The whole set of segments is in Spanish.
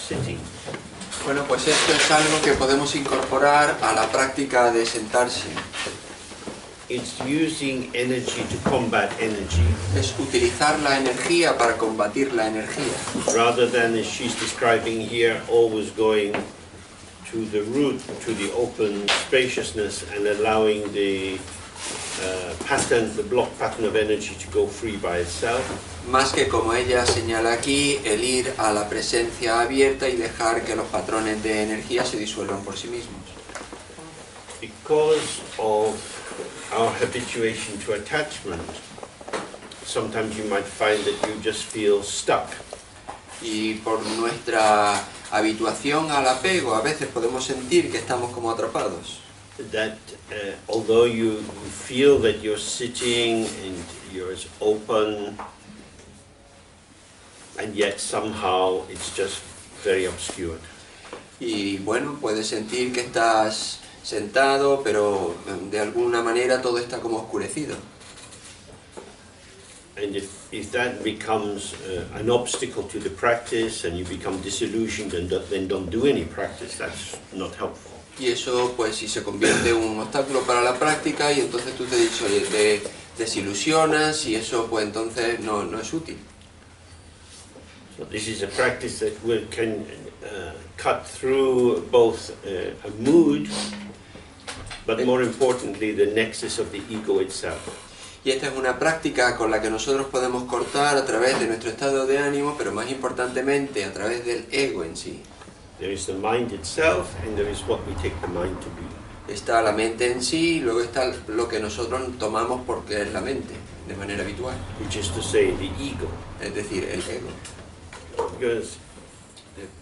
sitting. Bueno, pues esto es algo que podemos incorporar a la práctica de sentarse. It's using energy to combat energy. Es utilizar la energía para combatir la energía. Rather than, as she's describing here, always going to the root, to the open spaciousness and allowing the pattern, the block pattern of energy to go free by itself. Más que, como ella señala aquí, el ir a la presencia abierta y dejar que los patrones de energía se disuelvan por sí mismos. Because of our habituation to attachment, sometimes you might find that you just feel stuck. Y por nuestra habituación al apego, a veces podemos sentir que estamos como atrapados. That although you feel that you're sitting and you're as open, and yet somehow it's just very obscured. Y bueno, puedes sentir que estás sentado, pero de alguna manera todo está como oscurecido. And if that becomes an obstacle to the practice and you become disillusioned and then don't do any practice, that's not helpful. Y eso, pues, si se convierte en un obstáculo para la práctica y entonces tú te desilusionas y eso, pues, entonces no es útil. So this is a practice that can cut through both a mood, but more importantly, the nexus of the ego itself. Y esta es una práctica con la que nosotros podemos cortar a través de nuestro estado de ánimo, pero más importantemente a través del ego en sí. There is the mind itself, and there is what we take the mind to be. Está la mente en sí, y luego está lo que nosotros tomamos porque es la mente, de manera habitual. Which is to say, the ego. Es decir, el ego. Because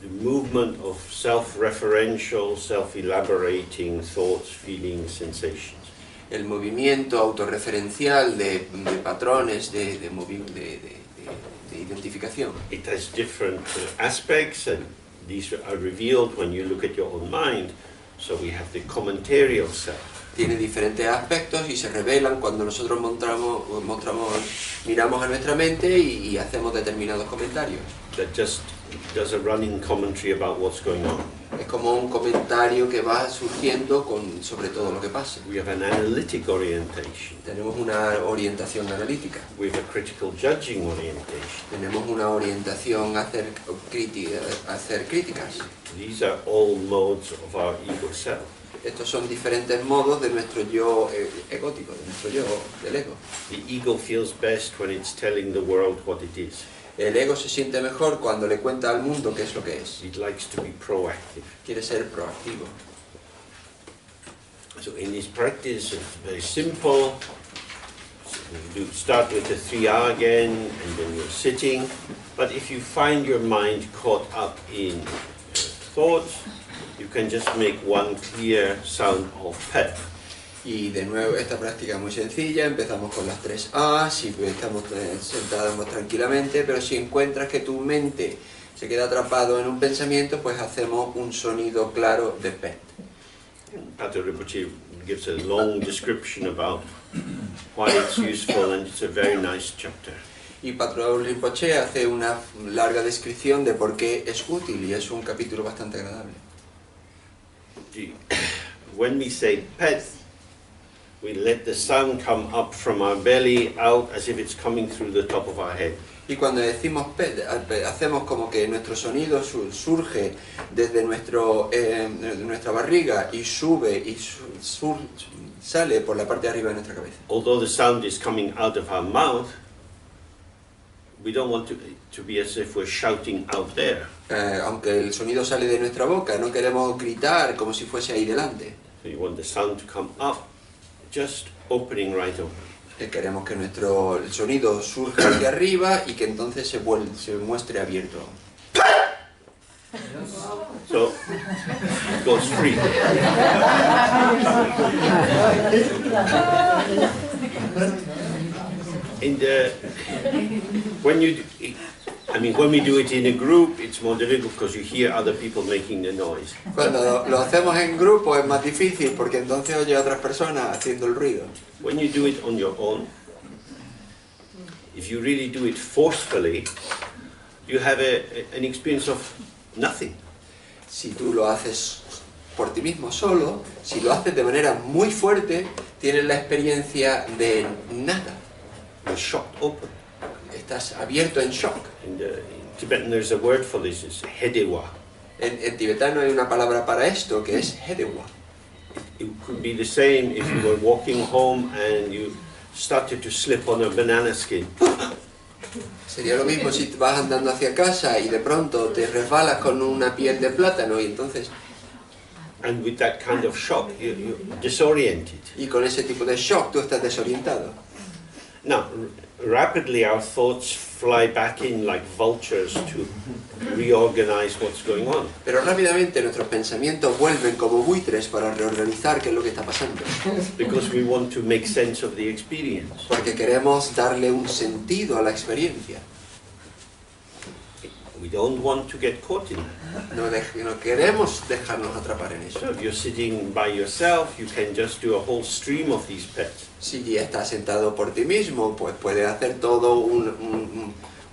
the movement of self-referential, self-elaborating thoughts, feelings, sensations. El movimiento autorreferencial de patrones de identificación. It has different aspects, and these are revealed when you look at your own mind. So we have the commentarial self. Tiene diferentes aspectos y se revelan cuando nosotros miramos a nuestra mente y hacemos determinados comentarios. That just does a running commentary about what's going on. Es como un comentario que va surgiendo sobre todo lo que pasa. We have an analytic orientation. Tenemos una orientación analítica. We have a critical judging orientation. Tenemos una orientación a hacer críticas. These are all modes of our ego self. Estos son diferentes modos de nuestro yo egótico, de nuestro yo del ego. The ego feels best when it's telling the world what it is. El ego se siente mejor cuando le cuenta al mundo qué es lo que es. It likes to be proactive. Quiere ser proactivo. So in this practice, it's very simple. So you start with the 3R again, and then you're sitting. But if you find your mind caught up in thoughts, you can just make one clear sound of pet. Y de nuevo, esta práctica es muy sencilla, empezamos con las 3 A's y estamos sentados tranquilamente, pero si encuentras que tu mente se queda atrapado en un pensamiento, pues hacemos un sonido claro de pet. Pato Rinpoche gives a long description about why it's useful, and it's a very nice chapter. Y Pato Rinpoche hace una larga descripción de por qué es útil y es un capítulo bastante agradable. When we say pet, we let the sound come up from our belly out as if it's coming through the top of our head. Y cuando decimos pet, hacemos como que nuestro sonido surge desde nuestra barriga y sube y sale por la parte de arriba de nuestra cabeza. Although the sound is coming out of our mouth, we don't want to be as if we're shouting out there. Aunque el sonido sale de nuestra boca, no queremos gritar como si fuese ahí delante. So you want the sound to come up, just opening right open. Queremos que el sonido surja hacia arriba y que entonces se muestre abierto. So it goes free. When we do it in a group, it's more difficult because you hear other people making the noise. Cuando lo hacemos en grupo es más difícil porque entonces oye a otras personas haciendo el ruido. When you do it on your own, if you really do it forcefully, you have an experience of nothing. Si tú lo haces por ti mismo solo, si lo haces de manera muy fuerte, tienes la experiencia de nada. You're shocked open. Estás abierto en shock. In Tibetan there's a word for this, it's hedewa. En tibetano hay una palabra para esto que es hedewa. It could be the same if you were walking home and you started to slip on a banana skin. Sería lo mismo si vas andando hacia casa y de pronto te resbalas con una piel de plátano y entonces... And with that kind of shock, you're disoriented. Y con ese tipo de shock tú estás desorientado. Now, rapidly our thoughts fly back in like vultures to reorganize what's going on. Pero rápidamente nuestros pensamientos vuelven como buitres para reorganizar qué es lo que está pasando. Because we want to make sense of the experience. Porque queremos darle un sentido a la experiencia. We don't want to get caught in that. No queremos dejarnos atrapar en eso. So if you're sitting by yourself, you can just do a whole stream of these pets. Si ya estás sentado por ti mismo, pues puedes hacer todo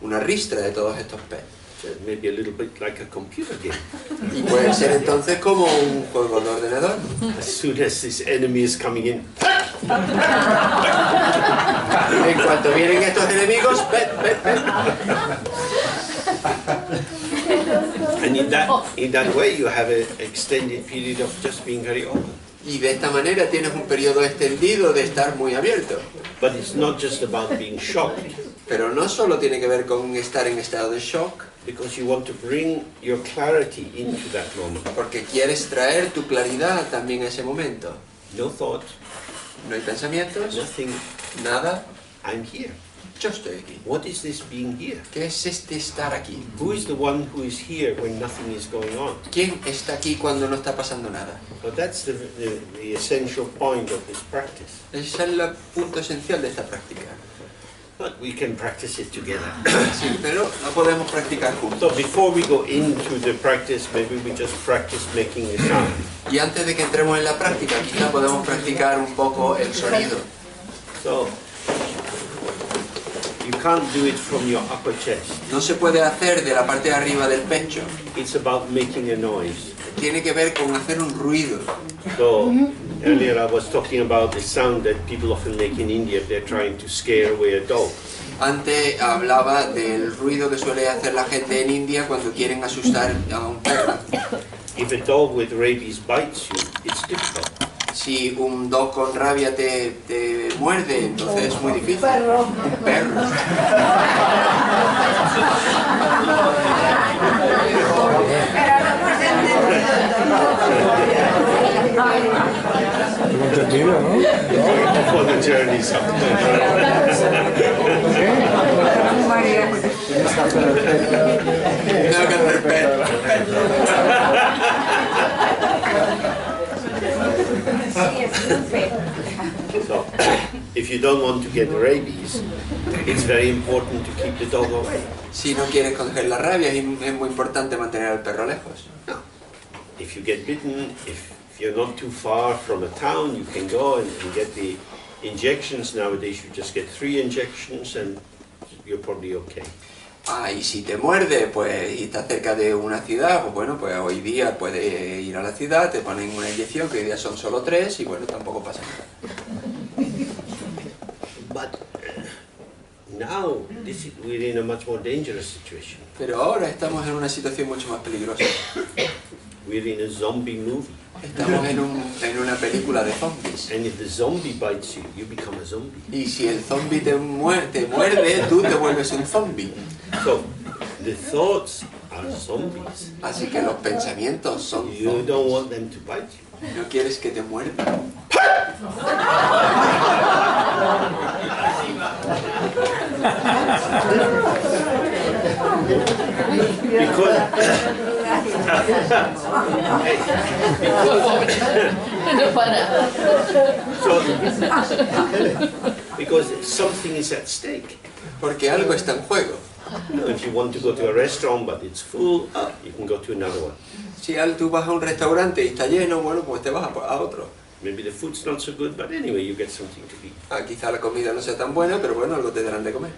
una ristra de todos estos pets. So maybe a little bit like a computer game. Y puede ser entonces como un juego de ordenador. As soon as this enemy is coming in, En cuanto vienen estos enemigos, pet. and in that way you have an extended period of just being very open. Y de esta manera tienes un periodo extendido de estar muy abierto. But it's not just about being shocked, Pero no solo tiene que ver con estar en estado de shock, because you want to bring your clarity into that moment. porque quieres traer tu claridad también a ese momento. No thought, No hay pensamientos, nothing, nada, I'm here. yo estoy aquí. What is this being here? ¿Qué es este estar aquí? Who is the one who is here when nothing is going on? ¿Quién está aquí cuando no está pasando nada? So that's the essential point of this practice. Ese es el punto esencial de esta práctica. But we can practice it together. Sí, pero no podemos practicar juntos. So before we go into the practice, maybe we just practice making a sound. Y antes de que entremos en la práctica, quizá podemos practicar un poco el sonido. So you can't do it from your upper chest. No se puede hacer de la parte de arriba del pecho. It's about making a noise. Tiene que ver con hacer un ruido. So earlier I was talking about the sound that people often make in India if they're trying to scare away a dog. Antes hablaba del ruido que suele hacer la gente en India cuando quieren asustar a un perro. If a dog with rabies bites you, it's difficult. Si un dog con rabia te muerde, entonces es muy difícil. Un perro. Entendido, ¿no? For the journey No, con respeto. So, if you don't want to get rabies, it's very important to keep the dog away. Si no quieres coger la rabia, es muy importante mantener al perro lejos. If you get bitten, if you're not too far from a town, you can go and get the injections. Nowadays you just get 3 injections and you're probably okay. Y si te muerde, pues, y estás cerca de una ciudad, pues bueno, pues hoy día puedes ir a la ciudad, te ponen una inyección, que hoy día son solo 3, y bueno, tampoco pasa nada. But now we're in a much more dangerous situation. Pero ahora estamos en una situación mucho más peligrosa. We're in a zombie movie. Estamos en una película de zombies. And if the zombie bites you, you become a zombie. Y si el zombie te muerde, tú te vuelves un zombie. So, the thoughts are zombies. Así que los pensamientos son You zombies. don't want them to bite you. No quieres que te muerdan. Because something is at stake. Porque algo está en juego. You know, if you want to go to a restaurant but it's full, you can go to another one. Si tú vas a un restaurante y está lleno, bueno, pues te vas a otro. Maybe the food's not so good, but anyway, you get something to eat. Quizá la comida no sea tan buena, pero bueno, algo te darán de comer.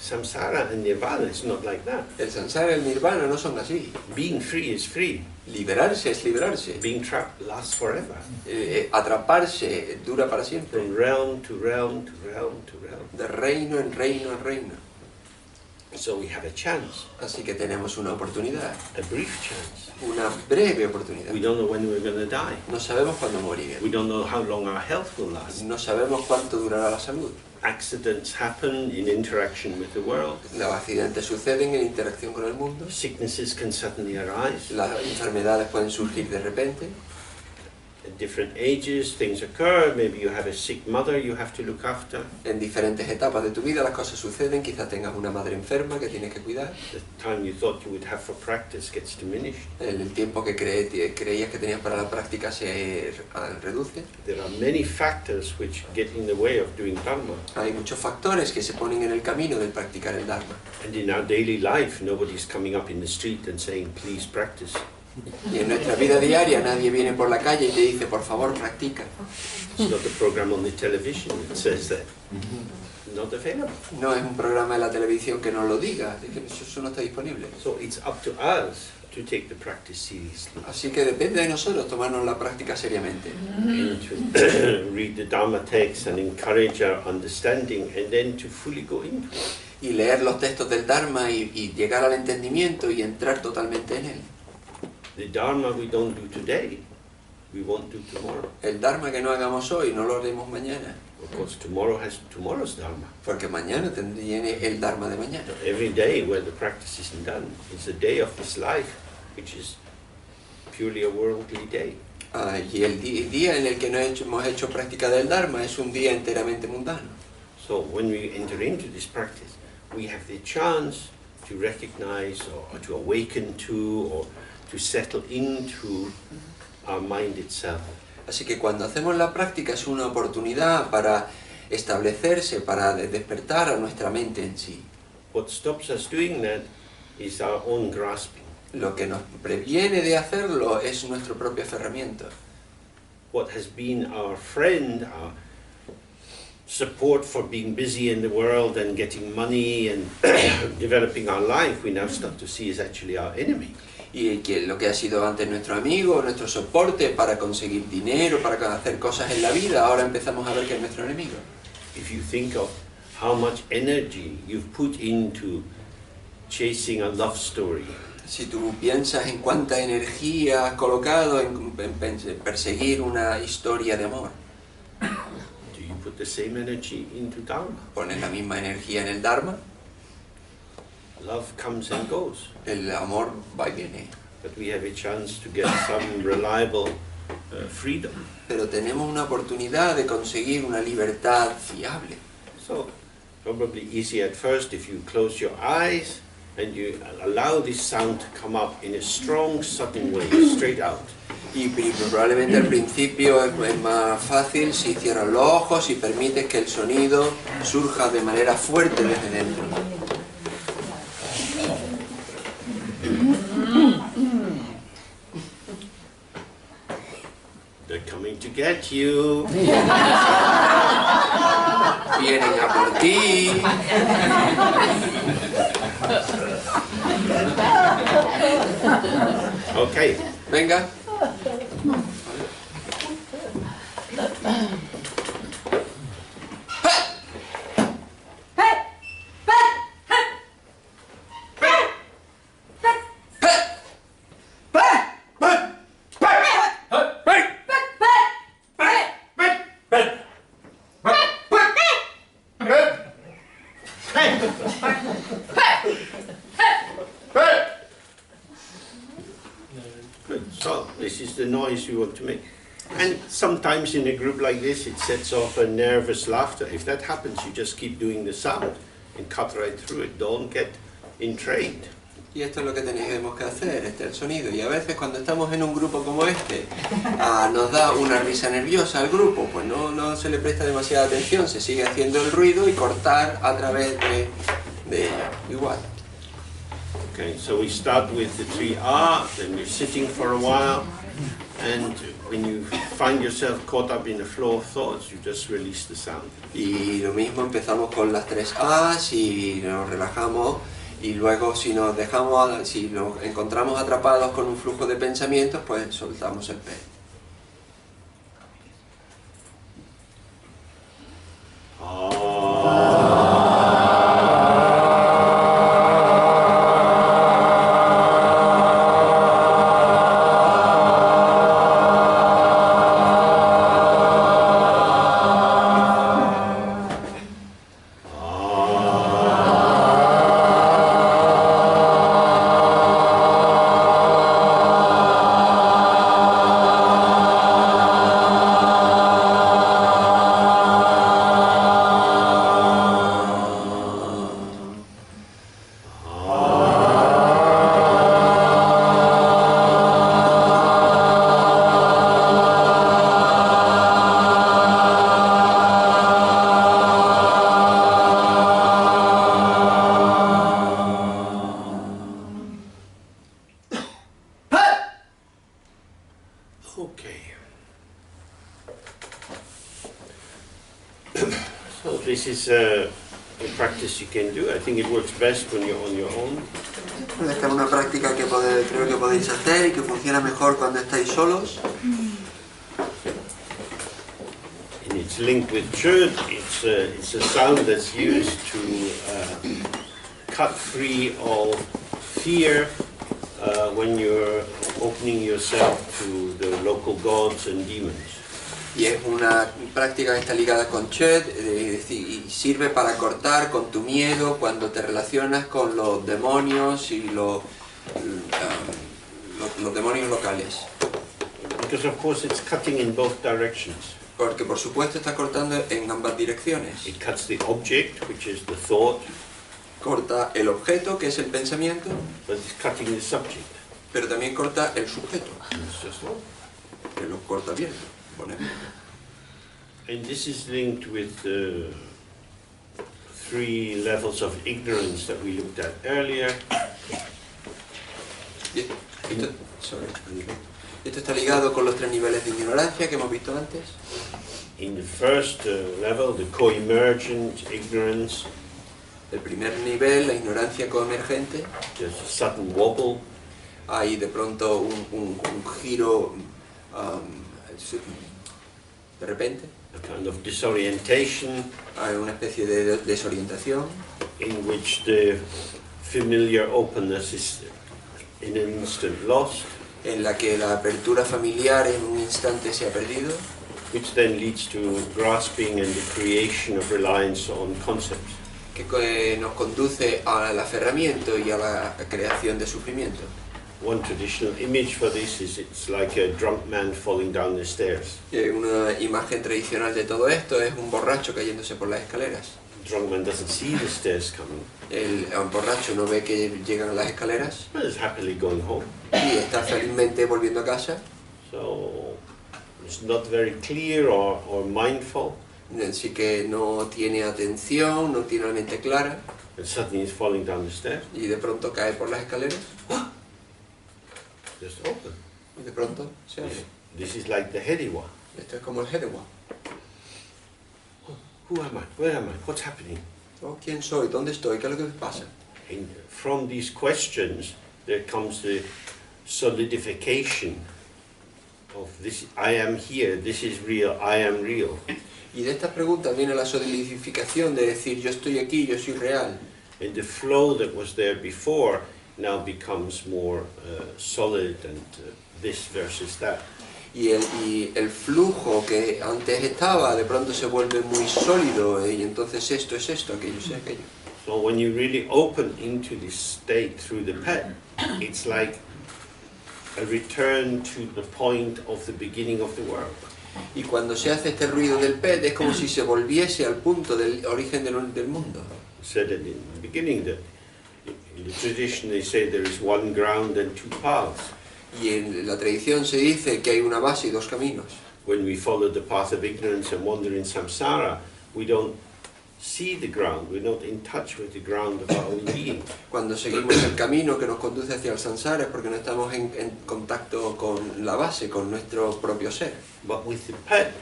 Samsara and nirvana is not like that. El samsara y el nirvana no son así. Being free is free. Liberarse es liberarse. Being trapped lasts forever. Atraparse dura para siempre. From realm to realm to realm to realm. De reino en reino en reino. So we have a chance. Así que tenemos una oportunidad. A brief chance. Una breve oportunidad. We don't know when we're going to die. No sabemos cuándo moriremos. We don't know how long our health will last. No sabemos cuánto durará la salud. Accidents happen in interaction with the world. Los accidentes suceden en interacción con el mundo. Sicknesses can suddenly arise. Las enfermedades pueden surgir de repente. At different ages, things occur. Maybe you have a sick mother you have to look after. En diferentes etapas de tu vida las cosas suceden. Quizás tengas una madre enferma que tienes que cuidar. The time you thought you would have for practice gets diminished. El tiempo que creías que tenías para la práctica se reduce. There are many factors which get in the way of doing Dharma. Hay muchos factores que se ponen en el camino del practicar el Dharma. And in our daily life, nobody's coming up in the street and saying, please practice. Y en nuestra vida diaria nadie viene por la calle y te dice, por favor, practica. It's not a program on the television that says that. Not available. No es un programa de la televisión que nos lo diga, es que eso no está disponible. So it's up to us to take the practice seriously. Así que depende de nosotros tomarnos la práctica seriamente. And to read the Dharma text and encourage our understanding and then to fully go into it. Y leer los textos del Dharma y llegar al entendimiento y entrar totalmente en él. The Dharma we don't do today, we won't do tomorrow. El Dharma que no hagamos hoy no lo haremos mañana. Of course, tomorrow has tomorrow's Dharma. Porque mañana tiene el Dharma de mañana. Every day where the practice isn't done, it's a day of this life, which is purely a worldly day. Y el día en el que no hemos hecho práctica del Dharma es un día enteramente mundano. So when we enter into this practice, we have the chance to recognize or to awaken to or to settle into our mind itself. Así que cuando hacemos la práctica es una oportunidad para establecerse, para despertar a nuestra mente en sí. What stops us doing that is our own grasping. Lo que nos previene de hacerlo es nuestro propio aferramiento. What has been our friend, our support for being busy in the world and getting money and developing our life, we now start to see is actually our enemy. Y que lo que ha sido antes nuestro amigo, nuestro soporte para conseguir dinero, para hacer cosas en la vida, ahora empezamos a ver que es nuestro enemigo. If you think of how much energy you've put into chasing a love story, Si tú piensas en cuánta energía has colocado en perseguir una historia de amor, do you put the same energy into Dharma? pones la misma energía en el Dharma, Love comes and goes, el amor va y viene. but we have a chance to get some reliable freedom. Pero tenemos una oportunidad de conseguir una libertad fiable. So, probably easy at first if you close your eyes and you allow this sound to come up in a strong, sudden way, straight out. Y probablemente al principio es más fácil si cierras los ojos y permites que el sonido surja de manera fuerte desde dentro. They're coming to get you. Vienen a por ti. Okay. Venga. Good. So, this is the noise you want to make. And sometimes in a group like this, it sets off a nervous laughter. If that happens, you just keep doing the sound and cut right through it. Don't get entrained. Y esto es lo que tenemos que hacer, el sonido. Y a veces cuando estamos en un grupo como este, nos da una risa nerviosa al grupo, pues no se le presta demasiada atención, se sigue haciendo el ruido y cortar a través de ello. Igual. Okay, so we start with the 3R, then you're sitting for a while, and when you find yourself caught up in the flow of thoughts, you just release the sound. Y lo mismo, empezamos con las 3 A's y nos relajamos, y luego si nos encontramos atrapados con un flujo de pensamientos, pues soltamos el P. This is a practice you can do. I think it works best when you're on your own. Esta es una práctica que creo que podéis hacer y que funciona mejor cuando estáis solos. And it's linked with chud. It's a sound that's used to cut free of fear when you're opening yourself to the local gods and demons. Y es una práctica que está ligada con Chud, y sirve para cortar con tu miedo cuando te relacionas con los demonios y los demonios locales. Because of course it's cutting in both directions. Porque por supuesto está cortando en ambas direcciones. It cuts the object, which is the thought. Corta el objeto, que es el pensamiento. But it's cutting the subject. Pero también corta el sujeto. It's just all. Que lo corta bien. And this is linked with the 3 levels of ignorance that we looked at earlier. Esto está ligado con los 3 niveles de ignorancia que hemos visto antes. In the first level, the co-emergent ignorance. El primer nivel, la ignorancia coemergente. There's a sudden wobble. Hay de pronto un giro de repente. A kind of disorientation. Hay una especie de desorientación. In which the familiar openness is in an instant lost. En la que la apertura familiar en un instante se ha perdido. Which then leads to grasping and the creation of reliance on concepts. Que nos conduce al aferramiento y a la creación de sufrimiento. One traditional image for this is it's like a drunk man falling down the stairs. Una imagen tradicional de todo esto es un borracho cayéndose por las escaleras. The drunk man doesn't see the stairs coming. El borracho no ve que llegan a las escaleras. But is happily going home. Y está felizmente volviendo a casa. So it's not very clear or mindful. Así que no tiene atención, no tiene la mente clara. And suddenly he's falling down the stairs. Y de pronto cae por las escaleras. Just open. Y de pronto se abre. This is like the heady one. Esto es como el heady one. Who am I? Where am I? What's happening? Oh, ¿quién soy? ¿Dónde estoy? ¿Qué es lo que pasa? And from these questions there comes the solidification of this. I am here. This is real. I am real. Y de estas preguntas viene la solidificación de decir yo estoy aquí, yo soy real. And the flow that was there before now becomes more solid and this versus that. Y el flujo que antes estaba de pronto se vuelve muy sólido y entonces esto es esto, aquello es aquello. So when you really open into this state through the pet, it's like a return to the point of the beginning of the world. Y cuando se hace este ruido del pet es como si se volviese al punto del origen del mundo. Said in the beginning that in the tradition they say there is one ground and 2 paths. Y en la tradición se dice que hay una base y 2 caminos. When we follow the path of ignorance and wander in samsara, we don't see the ground, we're not in touch with the ground of our own being. Cuando seguimos el camino que nos conduce hacia el samsara es porque no estamos en contacto con la base, con nuestro propio ser. But with the pet,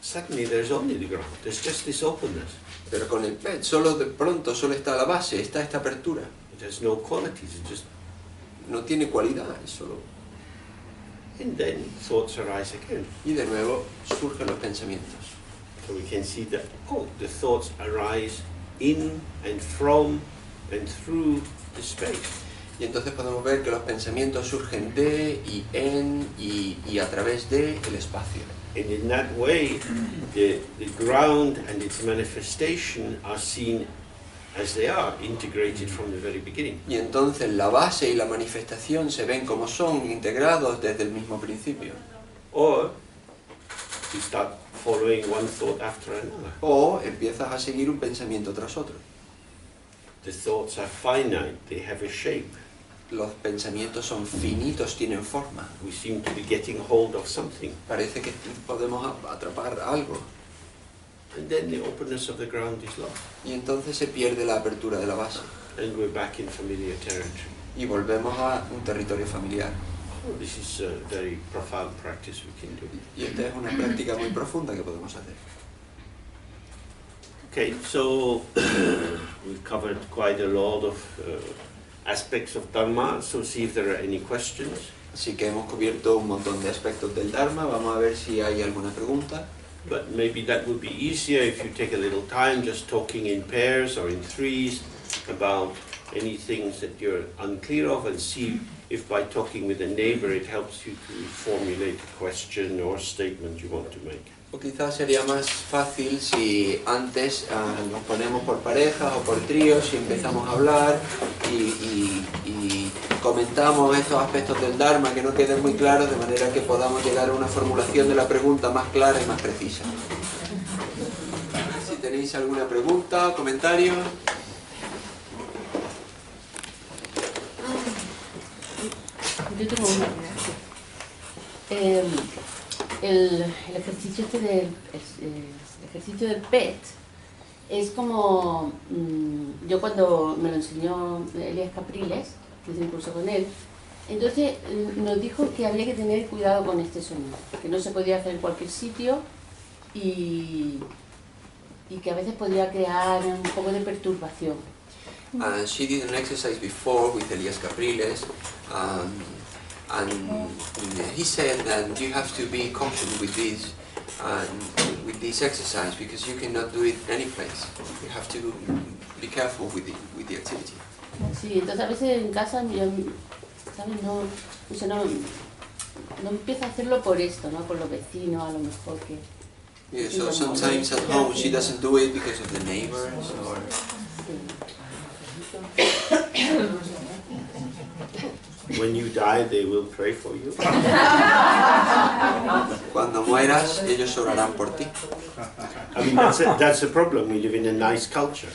suddenly there's only the ground, there's just this openness. Pero con el pet, solo de pronto solo está la base, está esta apertura. It has no qualities, it just... No tiene cualidad, es solo... And then thoughts arise again. Y de nuevo surgen los pensamientos. So we can see that, oh, the thoughts arise in and from and through the space. Y entonces podemos ver que los pensamientos surgen de y en y a través de el espacio. And in that way, the ground and its manifestation are seen as they are, integrated from the very beginning. Y entonces la base y la manifestación se ven como son, integrados desde el mismo principio. Or you start following one thought after another. O empiezas a seguir un pensamiento tras otro. The thoughts are finite, they have a shape. Los pensamientos son finitos, tienen forma. We seem to be getting hold of something. Parece que podemos atrapar algo. And then the openness of the ground is lost. Y entonces se pierde la apertura de la base. And we're back in familiar territory. Y volvemos a un territorio familiar. Oh, this is a very profound practice we can do. Y esta es una práctica muy profunda que podemos hacer. Okay, so we've covered quite a lot of aspects of Dharma, so see if there are any questions. Así que hemos cubierto un montón de aspectos del Dharma. Vamos a ver si hay alguna pregunta. But maybe that would be easier if you take a little time just talking in pairs or in threes about any things that you're unclear of, and see if by talking with a neighbor it helps you to formulate a question or statement you want to make. O quizás sería más fácil si antes nos ponemos por parejas o por tríos y empezamos a hablar y comentamos estos aspectos del Dharma que no queden muy claros, de manera que podamos llegar a una formulación de la pregunta más clara y más precisa. Si tenéis alguna pregunta o comentario. Yo tengo una. El ejercicio el ejercicio del PET es como yo cuando me lo enseñó Elías Capriles, hice un curso con él, entonces nos dijo que había que tener cuidado con este sonido, que no se podía hacer en cualquier sitio y que a veces podía crear un poco de perturbación. She did an exercise before with Elías Capriles. And he said that you have to be cautious with this exercise because you cannot do it any place. You have to be careful with the activity. Sí, entonces a veces en casa yo, ¿sabes? No empiezo a hacerlo por esto, ¿no? Por los vecinos, a lo mejor que... Yeah, so sometimes at home she doesn't do it because of the neighbors or... When you die, they will pray for you. Cuando mueras, ellos orarán por ti. I mean, that's a problem. We live in a nice culture.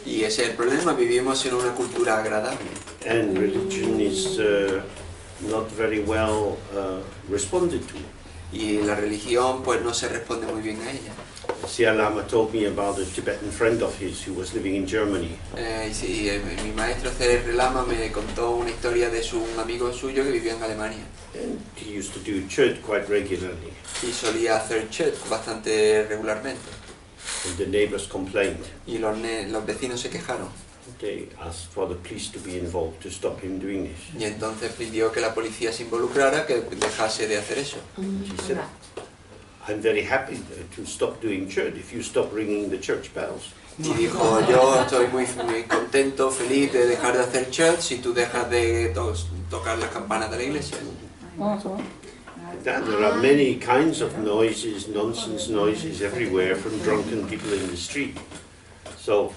Y ese es el problema, vivimos en una cultura agradable. And religion is not very well responded to. Y la religión pues no se responde muy bien a ella. Siya Lama told me about a Tibetan friend of his who was living in Germany. Sí, mi maestro Cere Lama me contó una historia de un amigo suyo que vivía en Alemania. And he used to do church quite regularly. Y solía hacer church bastante regularmente. And the neighbors complained. Y los vecinos se quejaron. They asked for the police to be involved to stop him doing this. Y entonces pidió que la policía se involucrara, que dejase de hacer eso. She said, I'm very happy to stop doing church if you stop ringing the church bells. Y dijo, yo estoy muy contento, feliz de dejar de hacer church si tú dejas de tocar las campanas de la iglesia. There are many kinds of noises, nonsense noises everywhere from drunken people in the street. So,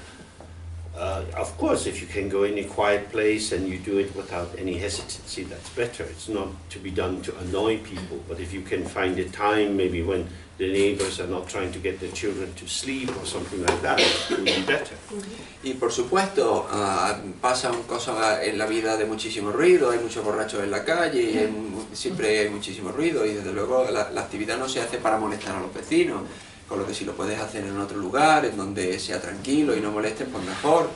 of course, if you can go in a quiet place and you do it without any hesitancy, that's better. It's not to be done to annoy people, but if you can find a time, maybe when the neighbors are not trying to get their children to sleep or something like that, it would be better. Y por supuesto, pasan cosas en la vida de muchísimo ruido, hay muchos borrachos en la calle, y siempre hay muchísimo ruido, y desde luego la actividad no se hace para molestar a los vecinos. Con lo que si lo puedes hacer en otro lugar, en donde sea tranquilo y no molestes, pues mejor.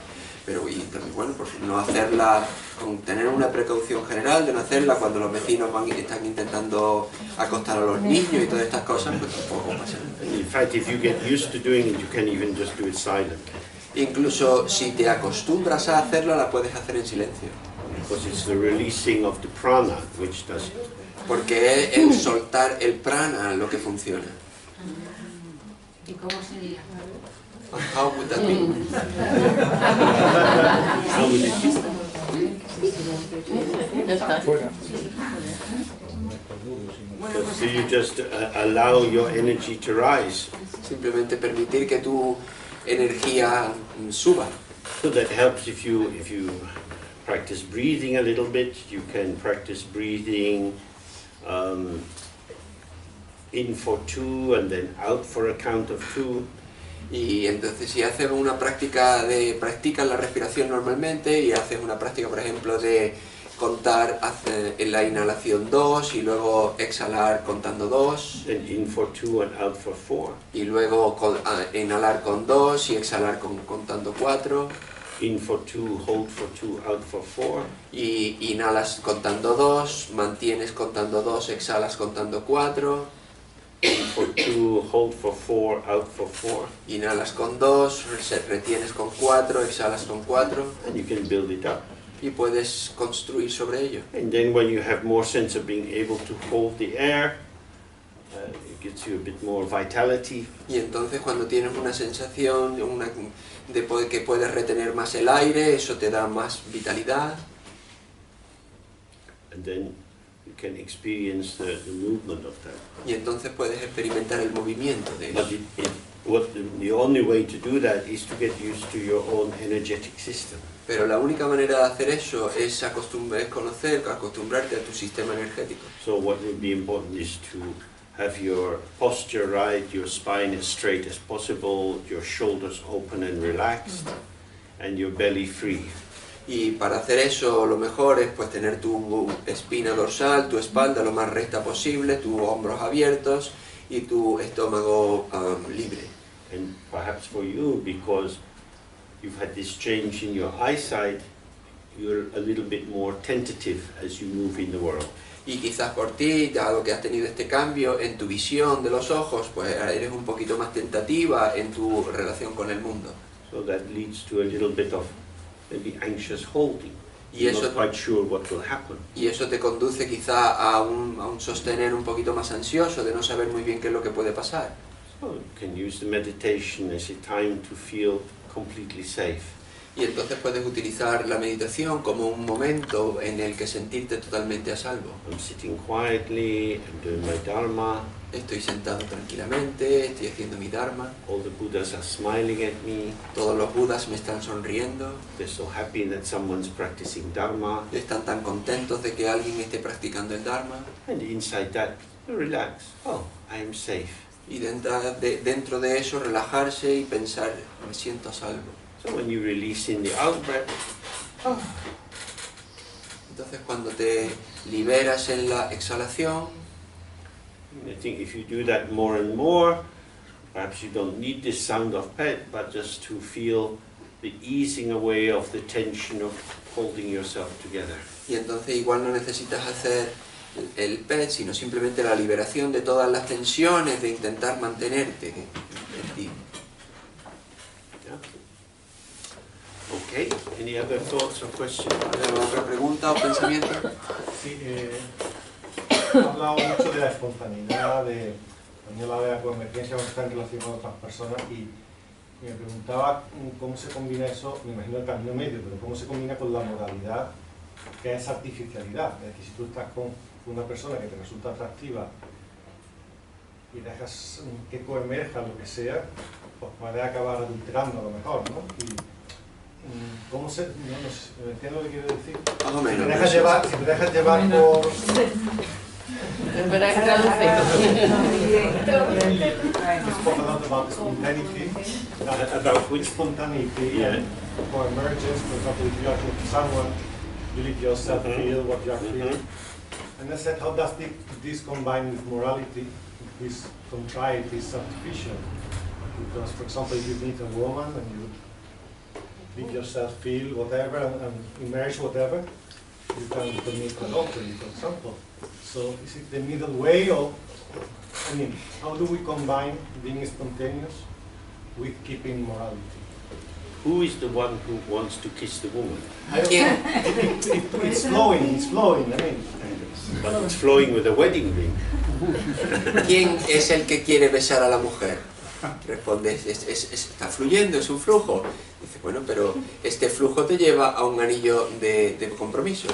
Pero y también, bueno, pues no hacerla, con tener una precaución general de no hacerla cuando los vecinos están intentando acostar a los niños y todas estas cosas, pues tampoco pasa nada. In fact, if you get used to doing it, you can even just do it silently. Incluso si te acostumbras a hacerla, la puedes hacer en silencio. Because it's the releasing of the prana which does it. Porque es el soltar el prana lo que funciona. ¿Y cómo sería? How would that be? How would it be? Ya está. So you just allow your energy to rise. Simplemente permitir que tu energía suba. So that helps if you practice breathing a little bit. You can practice breathing in for 2 and then out for a count of 2. Y entonces si haces una práctica practicas la respiración normalmente y haces una práctica, por ejemplo, de contar en la inhalación 2 y luego exhalar contando 2. Then in for 2 and out for 4. Y luego inhalar con 2 y exhalar contando 4. In for 2, hold for 2, out for 4. Y inhalas contando 2, mantienes contando 2, exhalas contando 4. In for 2, hold for 4, out for 4. Inhalas con 2, retienes con 4, exhalas con 4. And you can build it up. Y puedes construir sobre ello. And then when you have more sense of being able to hold the air, it gives you a bit more vitality. Y entonces cuando tienes una sensación de que puedes retener más el aire, eso te da más vitalidad. And then you can experience the movement of that. Y entonces puedes experimentar el movimiento de But eso. the only way to do that is to get used to your own energetic system. Pero la única manera de hacer eso es acostumbrarte a tu sistema energético. So what would be important is to have your posture right, your spine as straight as possible, your shoulders open and relaxed, and your belly free. Y para hacer eso lo mejor es pues tener tu espina dorsal, tu espalda lo más recta posible, tus hombros abiertos y tu estómago libre. And perhaps for you, because you've had this change in your eyesight, you're a little bit more tentative as you move in the world. Y quizás por ti, dado que has tenido este cambio en tu visión de los ojos, pues eres un poquito más tentativa en tu relación con el mundo. So that leads to a little bit of maybe anxious holding. Y You're eso, not quite sure what will happen. y eso te conduce quizá a un sostener un poquito más ansioso, de no saber muy bien qué es lo que puede pasar. So you can use the meditation as a time to feel completely safe. Y entonces puedes utilizar la meditación como un momento en el que sentirte totalmente a salvo. I'm sitting quietly, I'm doing my dharma. Estoy sentado tranquilamente, estoy haciendo mi dharma. All the Buddhas are smiling at me. Todos los budas me están sonriendo. They're so happy that someone's practicing dharma. Están tan contentos de que alguien esté practicando el dharma. And inside that, you relax. Oh, I am safe. Y dentro de eso relajarse y pensar, me siento a salvo. So when you release in the out breath, oh, Entonces cuando te liberas en la exhalación, I think if you do that more and more, perhaps you don't need this sound of pet, but just to feel the easing away of the tension of holding yourself together. y entonces igual no necesitas hacer el PET, sino simplemente la liberación de todas las tensiones de intentar mantenerte en ti. Okay, any other thoughts or questions? ¿Alguna otra pregunta o pensamiento? Sí, he hablado mucho de la espontaneidad, de también la de la convergencia cuando está en relación con otras personas y me preguntaba cómo se combina eso, me imagino el camino medio, pero cómo se combina con la moralidad, que es artificialidad. Es decir, si tú estás con una persona que te resulta atractiva y dejas que coemerja lo que sea, pues puede acabar adulterando a lo mejor, ¿no? Y, ¿cómo se...? No sé, ¿me entiendes lo que quiero decir? Más o Si menos. te dejas llevar por... En verdad que traduce. We spoke a lot about spontaneity. About which? Spontaneity Yeah. and for emergence, for example, if you are with someone, you let yourself feel what you are feeling. And I said, how does this combine with morality, this contrite, this artificial? Because, for example, if you meet a woman and you make yourself feel whatever and immerse whatever, you can commit adultery, for example. So is it the middle way, or, I mean, how do we combine being spontaneous with keeping morality? Who is the one who wants to kiss the woman? It's flowing, I mean. But it's flowing with a wedding ring. ¿Quién es el que quiere besar a la mujer? Responde, está fluyendo, es un flujo. Dice, bueno, pero este flujo te lleva a un anillo de compromiso.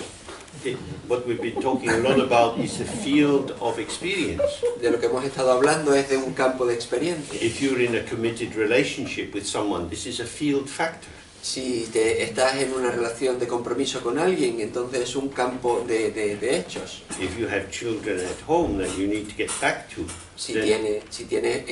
What we've been talking a lot about is the field of experience. De lo que hemos estado hablando es de un campo de experiencia. If you're in a committed relationship with someone, this is a field factor. Si estás en una relación de compromiso con alguien, entonces es un campo de hechos. If you have children at home that you need to get back to, Si tienes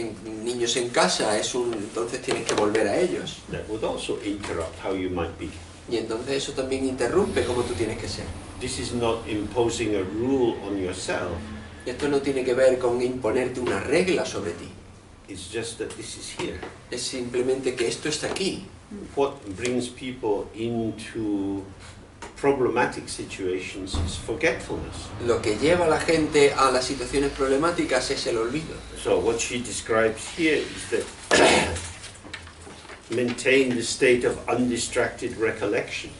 niños en casa, entonces tienes que volver a ellos. that would also interrupt how you might be. Y entonces eso también interrumpe cómo tú tienes que ser. This is not imposing a rule on yourself. Y esto no tiene que ver con imponerte una regla sobre ti. It's just that this is here. Es simplemente que esto está aquí. What brings people into problematic situations is forgetfulness. Lo que lleva a la gente a las situaciones problemáticas es el olvido. So what she describes here is that maintain the state of undistracted recollection.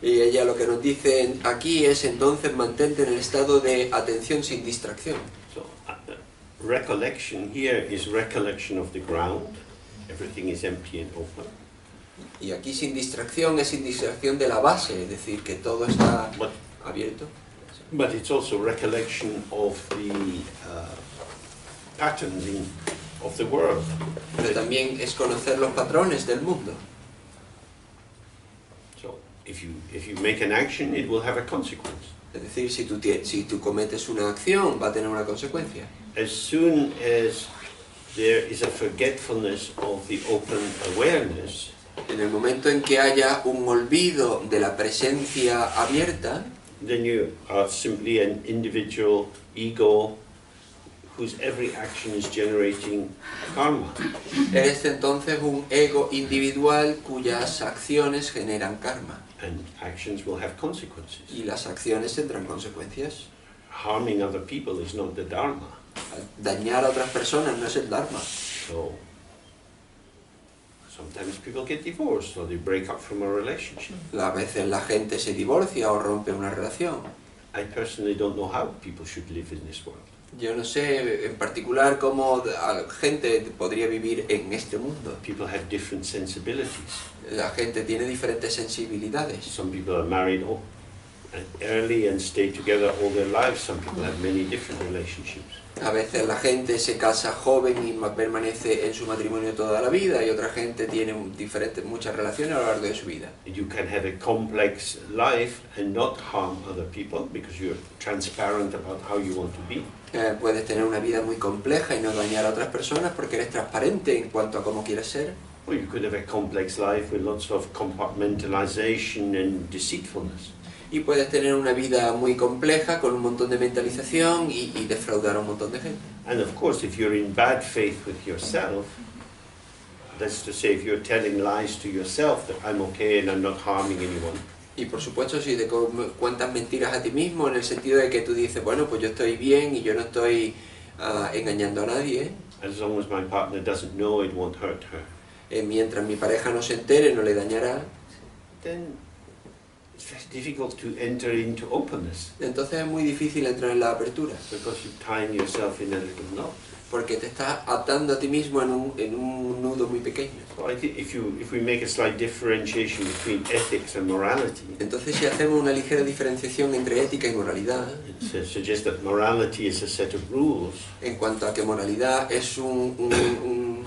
Y ella lo que nos dice aquí es entonces mantente en el estado de atención sin distracción. So recollection here is recollection of the ground. Everything is empty and open. Y aquí sin distracción es sin distracción de la base, es decir, que todo está abierto. But it's also recollection of the patterns of the world. Pero también es conocer los patrones del mundo. So if you make an action, it will have a consequence. Es decir, si tú cometes una acción, va a tener una consecuencia. As soon as there is a forgetfulness of the open awareness, En el momento en que haya un olvido de la presencia abierta, then you are simply an individual ego whose every action is generating karma. eres entonces un ego individual cuyas acciones generan karma. And actions will have consequences. Y las acciones tendrán consecuencias. Harming other people is not the dharma. Dañar a otras personas no es el dharma. So sometimes people get divorced or they break up from a relationship. A veces la gente se divorcia o rompe una relación. I personally don't know how people should live in this world. Yo no sé en particular cómo la gente podría vivir en este mundo. People have different sensibilities. La gente tiene diferentes sensibilidades. Some people are married early and stay together all their lives. Some people have many different relationships. A veces la gente se casa joven y permanece en su matrimonio toda la vida, y otra gente tiene muchas relaciones a lo largo de su vida. You can have a complex life and not harm other people because you're transparent about how you want to be. Puedes tener una vida muy compleja y no dañar a otras personas porque eres transparente en cuanto a cómo quieres ser. Or you could have a complex life with lots of compartmentalization and deceitfulness. Y puedes tener una vida muy compleja con un montón de mentalización y defraudar a un montón de gente. And of course, if you're in bad faith with yourself, that's to say, if you're telling lies to yourself that I'm okay and I'm not harming anyone. Y por supuesto, si te cuentas mentiras a ti mismo, en el sentido de que tú dices, bueno, pues yo estoy bien y yo no estoy engañando a nadie. As long as my partner doesn't know, it won't hurt her. Mientras mi pareja no se entere, no le dañará. Then it's very difficult to enter into openness. Entonces es muy difícil entrar en la apertura. Because you're tying yourself in a little knot. Porque te estás atando a ti mismo en un nudo muy pequeño. So I think if we make a slight differentiation between ethics and morality, Entonces si hacemos una ligera diferenciación entre ética y moralidad, it suggests that morality is a set of rules, en cuanto a que moralidad es un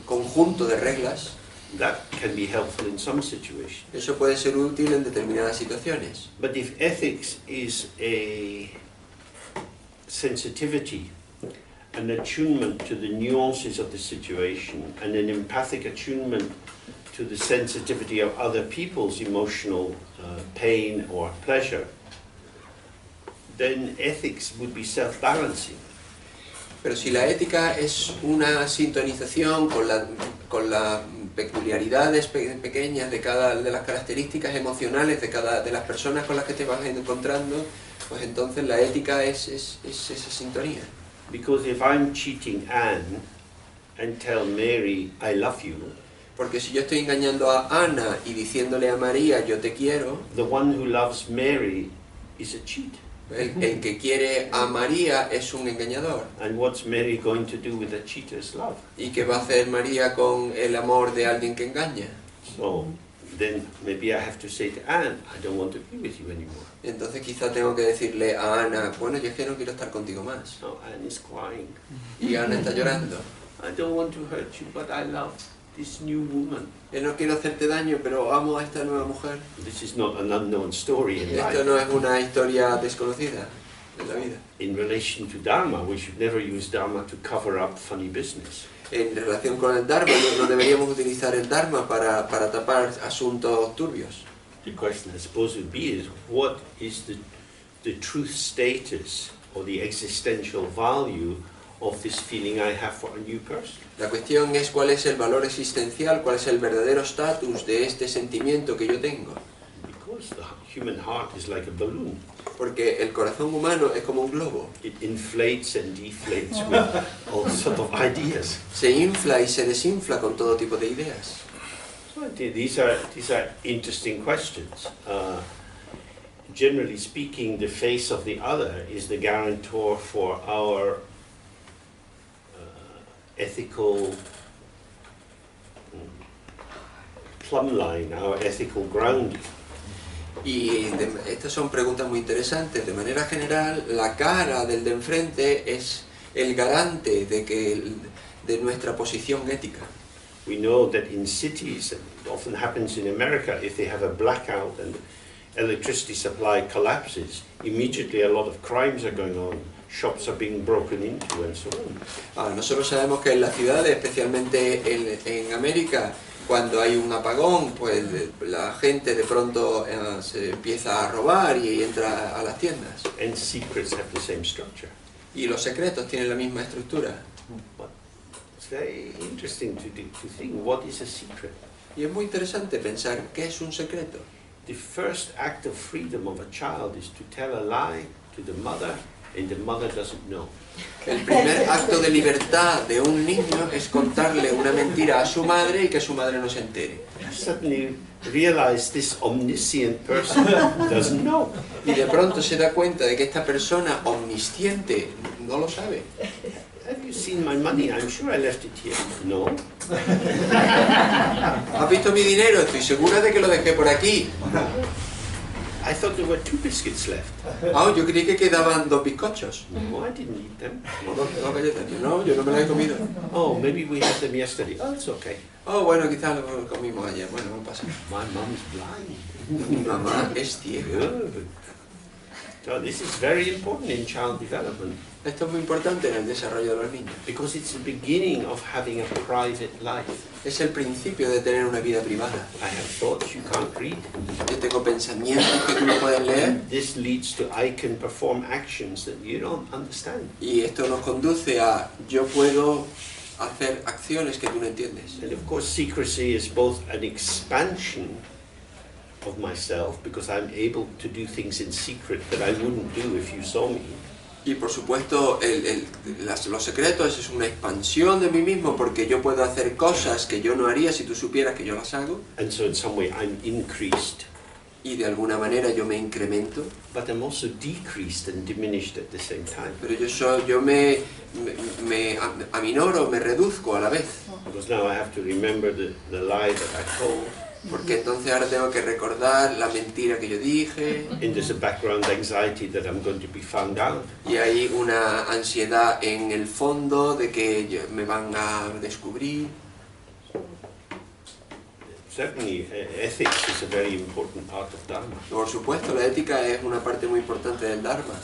conjunto de reglas, that can be helpful in some situations. eso puede ser útil en determinadas situaciones. But if ethics is a sensitivity, an attunement to the nuances of the situation, and an empathic attunement to the sensitivity of other people's emotional pain or pleasure, then ethics would be self-balancing. Pero si la ética es una sintonización con las peculiaridades pequeñas de cada de las características emocionales de las personas con las que te vas encontrando, pues entonces la ética es esa sintonía. Because if I'm cheating Anne and tell Mary I love you, Porque si yo estoy engañando a Ana y diciéndole a María yo te quiero, the one who loves Mary is a cheat. el que quiere a María es un engañador. And what's Mary going to do with a cheater's love? ¿Y qué va a hacer María con el amor de alguien que engaña? So then maybe I have to say to Anne, I don't want to be with you anymore. Entonces quizá tengo que decirle a Ana, bueno, yo es que no quiero estar contigo más. So Anne is crying. Y Ana está llorando. I don't want to hurt you, but I love this new woman. Yo no quiero hacerte daño, pero amo a esta nueva mujer. This is not an unknown story in Esto life. no es una historia desconocida en la vida. In relation to Dharma, we should never use Dharma to cover up funny business. En relación con el Dharma, no deberíamos utilizar el Dharma para tapar asuntos turbios. The question I suppose would be is, what is the truth status or the existential value of this feeling I have for a new person? La cuestión es cuál es el valor existencial, cuál es el verdadero estatus de este sentimiento que yo tengo. Because the human heart is like a balloon. Porque el corazón humano es como un globo. It inflates and deflates with all sorts of ideas. Se infla y se desinfla con todo tipo de ideas. So these are interesting questions. Generally speaking, the face of the other is the guarantor for our ethical plumb line, our ethical grounding. Y estas son preguntas muy interesantes. De manera general, la cara del de enfrente es el garante de nuestra posición ética. We know that in cities, and it often happens in America, if they have a blackout and electricity supply collapses, immediately a lot of crimes are going on. Shops are being broken into and so on. Nosotros sabemos que en las ciudades, especialmente en América, cuando hay un apagón, pues la gente de pronto se empieza a robar y entra a las tiendas. And secrets have the same structure. Y los secretos tienen la misma estructura. But it's very interesting to think, what is a secret? Y es muy interesante pensar qué es un secreto. The first act of freedom of a child is to tell a lie to the mother, and the mother doesn't know. El primer acto de libertad de un niño es contarle una mentira a su madre y que su madre no se entere. I suddenly realize this omniscient person doesn't know. Y de pronto se da cuenta de que esta persona omnisciente no lo sabe. Have you seen my money? I'm sure I left it here. No. ¿Has visto mi dinero? Estoy segura de que lo dejé por aquí. I thought there were 2 biscuits left. Yo creí que quedaban 2 bizcochos. No, I didn't eat them. No, galletas. No, yo no me las he comido. Oh, maybe we had them yesterday. Oh, it's okay. Bueno, quizás lo comimos ayer. Bueno, no pasa nada. My mom's blind. Mi mamá es ciega. Good. So this is very important in child development. Esto es muy importante en el desarrollo de los niños. Because it's the beginning of having a private life. Es el principio de tener una vida privada. I have thoughts you can't read. Yo tengo pensamientos que tú no puedes leer. This leads to I can perform actions that you don't understand. Y esto nos conduce a yo puedo hacer acciones que tú no entiendes. And of course secrecy is both an expansion of myself because I'm able to do things in secret that I wouldn't do if you saw me. Y por supuesto los secretos es una expansión de mí mismo porque yo puedo hacer cosas que yo no haría si tú supieras que yo las hago. And so in some way I'm increased. Y de alguna manera yo me incremento. But I'm also decreased and diminished at the same time. Pero yo me aminoro, me reduzco a la vez. Because now I have to remember the lie that I told. Porque entonces ahora tengo que recordar la mentira que yo dije. And there's a background anxiety that I'm going to be found out. Y hay una ansiedad en el fondo de que me van a descubrir. Certainly, ethics is a very important part of Dharma. Por supuesto, la ética es una parte muy importante del Dharma.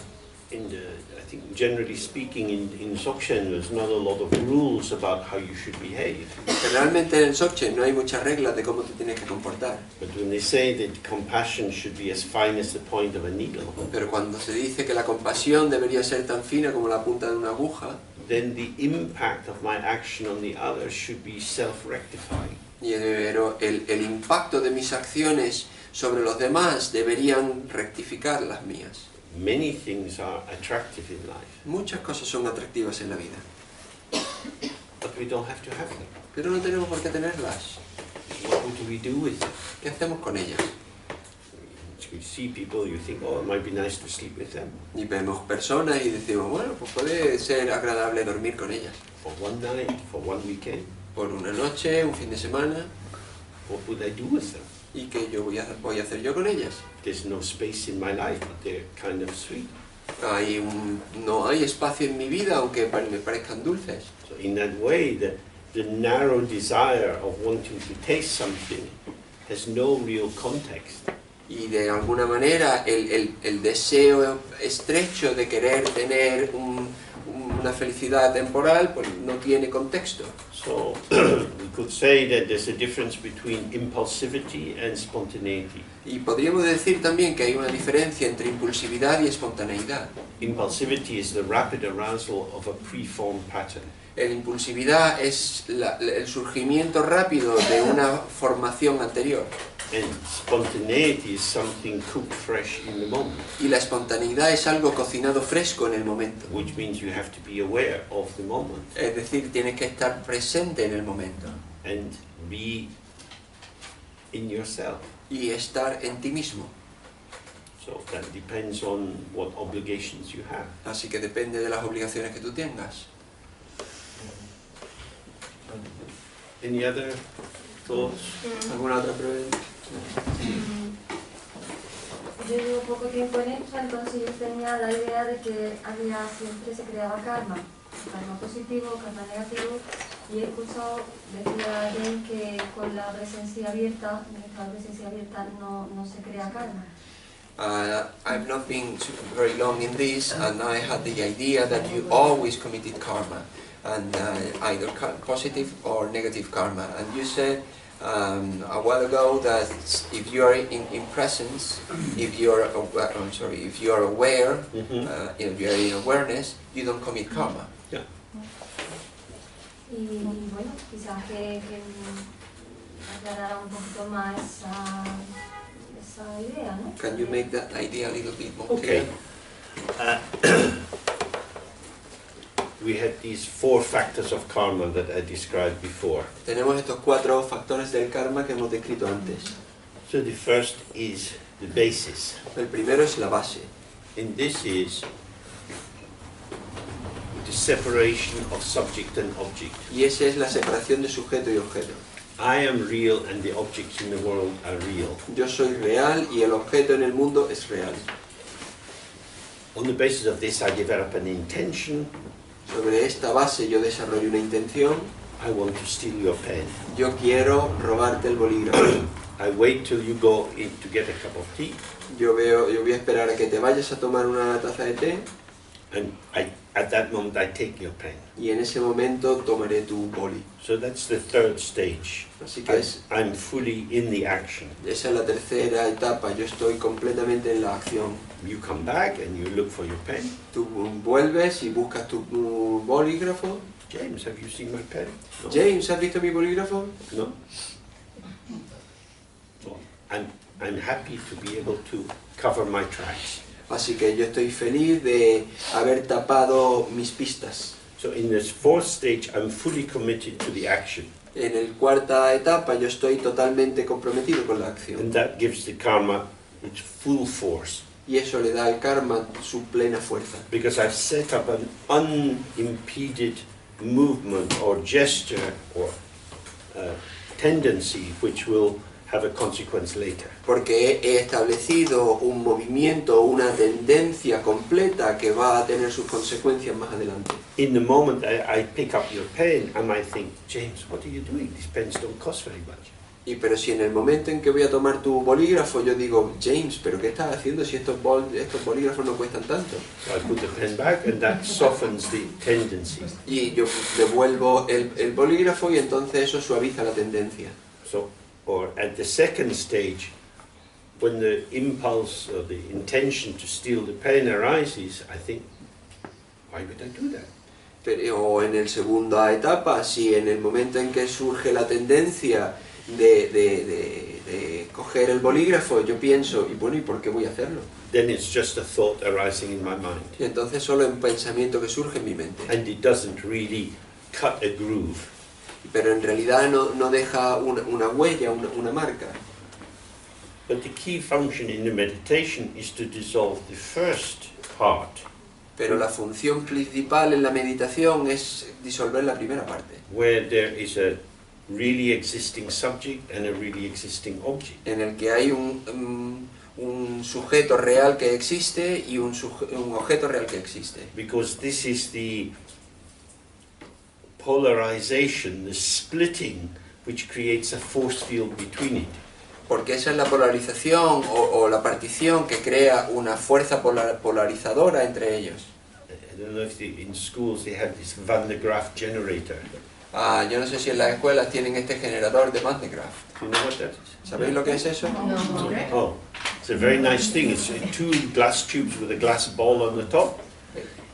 And I think, generally speaking, in Dzogchen, there's not a lot of rules about how you should behave. Generalmente en el Dzogchen no hay muchas reglas de cómo te tienes que comportar. But when they say that compassion should be as fine as the point of a needle, Pero cuando se dice que la compasión debería ser tan fina como la punta de una aguja, then the impact of my action on the others should be self-rectifying. Pero el impacto de mis acciones sobre los demás deberían rectificar las mías. Many things are attractive in life, Muchas cosas son atractivas en la vida, but we don't have to have them. pero no tenemos por qué tenerlas. What do we do with them? ¿Qué hacemos con ellas? You see people, you think, oh, it might be nice to sleep with them Y vemos personas y decimos, bueno, pues puede ser agradable dormir con ellas. for one night, for one weekend. Por una noche, un fin de semana. What would I do with them? ¿Y qué voy a hacer yo con ellas? There's no space in my life, but they're kind of sweet. No hay espacio en mi vida, aunque me parezcan dulces. So in that way, the narrow desire of wanting to taste something has no real context. Y de alguna manera el deseo estrecho de querer tener una felicidad temporal pues no tiene contexto. So we could say that there's a difference between impulsivity and spontaneity. Y podríamos decir también que hay una diferencia entre impulsividad y espontaneidad. Impulsivity is the rapid arousal of a preformed pattern. La impulsividad es el surgimiento rápido de una formación anterior. And spontaneity is something cooked fresh in the moment, Y la espontaneidad es algo cocinado fresco en el momento. which means you have to be aware of the moment Es decir, tienes que estar presente en el momento and be in yourself. y estar en ti mismo. So that depends on what obligations you have. Así que depende de las obligaciones que tú tengas. Any other thoughts? ¿Alguna otra pregunta? Yo llevo poco tiempo en esto, entonces yo tenía la idea de que siempre se creaba karma positivo, karma negativo, y he escuchado decir a alguien que con la presencia abierta, no se crea karma. I've not been very long in this, and I had the idea that you always committed karma, and either positive or negative karma. And you said a while ago that if you are in presence, if you are aware, if you are aware, if you are in awareness, you don't commit karma. Yeah. Y bueno, quizás que aclarara un poquito más esa idea, ¿no? Can you make that idea a little bit more Okay. clear? We had these 4 factors of karma that I described before. Tenemos estos 4 factores del karma que hemos descrito antes. So the first is the basis, El primero es la base, and this is the separation of subject and object. y esa es la separación de sujeto y objeto. I am real and the objects in the world are real. Yo soy real y el objeto en el mundo es real. On the basis of this, I develop an intention. Sobre esta base yo desarrollo una intención. I want to steal your pen. Yo quiero robarte el bolígrafo. I wait till you go in to get a cup of tea, Yo voy a esperar a que te vayas a tomar una taza de té and at that moment I take your pen. y en ese momento tomaré tu boli. So that's the third stage. Así que I'm fully in the action. esa es la tercera etapa. Yo estoy completamente en la acción. You come back and you look for your pen. Tú vuelves y buscas tu bolígrafo. James, have you seen my pen? No. James, ¿has visto mi bolígrafo? No. Well, I'm happy to be able to cover my tracks. Así que yo estoy feliz de haber tapado mis pistas. So in this fourth stage, I'm fully committed to the action. En la cuarta etapa yo estoy totalmente comprometido con la acción. And that gives the karma its full force. Y eso le da al karma su plena fuerza. Because I've set up an unimpeded movement or gesture or tendency which will have a consequence later. Porque he establecido un movimiento, una tendencia completa que va a tener sus consecuencias más adelante. In the moment I pick up your pen, I might think, James, what are you doing? These pens don't cost very much. Pero si en el momento en que voy a tomar tu bolígrafo yo digo, James, ¿pero qué estás haciendo si estos bolígrafos no cuestan tanto? So I put the pen back and that softens the tendency. Y yo devuelvo el bolígrafo y entonces eso suaviza la tendencia. So, or at the second stage, when the impulse or the intention to steal the pen arises, I think, why would I do that? o en el segunda etapa, si en el momento en que surge la tendencia de coger el bolígrafo, yo pienso, y bueno, ¿y por qué voy a hacerlo? then it's just a thought arising in my mind. Y entonces solo es un pensamiento que surge en mi mente. And it doesn't really cut a groove. Pero en realidad no deja una huella, una marca. But the key function in the meditation is to dissolve the first part, Pero la función principal en la meditación es disolver la primera parte, where there is a really existing subject and a really existing object. en el que hay un sujeto real que existe y un objeto real que existe. Because this is the polarization, the splitting, which creates a force field between it. Porque esa es la polarización o la partición que crea una fuerza polarizadora entre ellos. I don't know if in schools they have this Van de Graaff generator. Yo no sé si en las escuelas tienen este generador de Van de Graaff. Do you know what that is? ¿Sabéis lo que es eso? Oh, it's a very nice thing. It's two glass tubes with a glass ball on the top,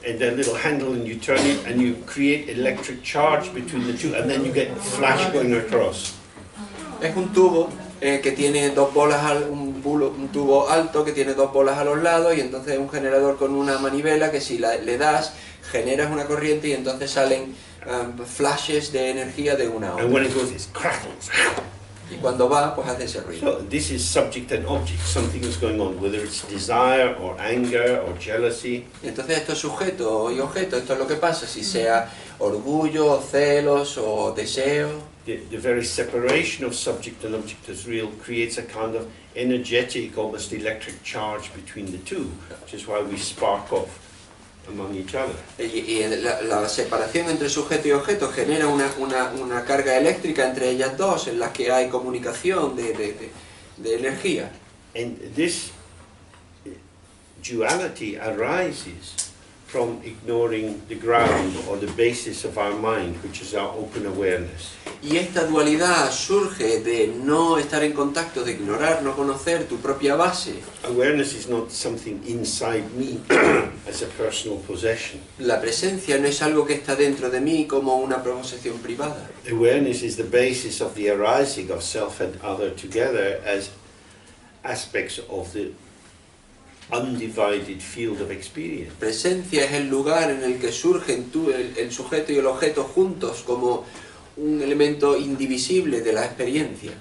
and then a little handle, and you turn it, and you create electric charge between the two, and then you get flash going across. Es un tubo que tiene dos bolas, un tubo alto que tiene dos bolas a los lados, y entonces es un generador con una manivela que si le das, generas una corriente y entonces salen flashes de energía de una a And when otra. it goes, it crackles. Y cuando va, pues hace ese ruido. So this is subject and object. Something is going on, whether it's desire or anger or jealousy. Y entonces esto es sujeto y objeto, esto es lo que pasa, si sea orgullo, celos o deseo. The very separation of subject and object as real creates a kind of energetic, almost electric charge between the two, which is why we spark off among each other. Y la separación entre sujeto y objeto genera una carga eléctrica entre ellas dos, en la que hay comunicación de energía. And this duality arises from ignoring the ground or the basis of our mind, which is our open awareness. Y esta dualidad surge de no estar en contacto, de ignorar, no conocer tu propia base. Awareness is not something inside me as a personal possession. La presencia no es algo que está dentro de mí como una posesión privada. Awareness is the basis of the arising of self and other together as aspects of the undivided field of experience. Presencia es el lugar en el que surgen el sujeto y el objeto juntos como un elemento indivisible de la experiencia.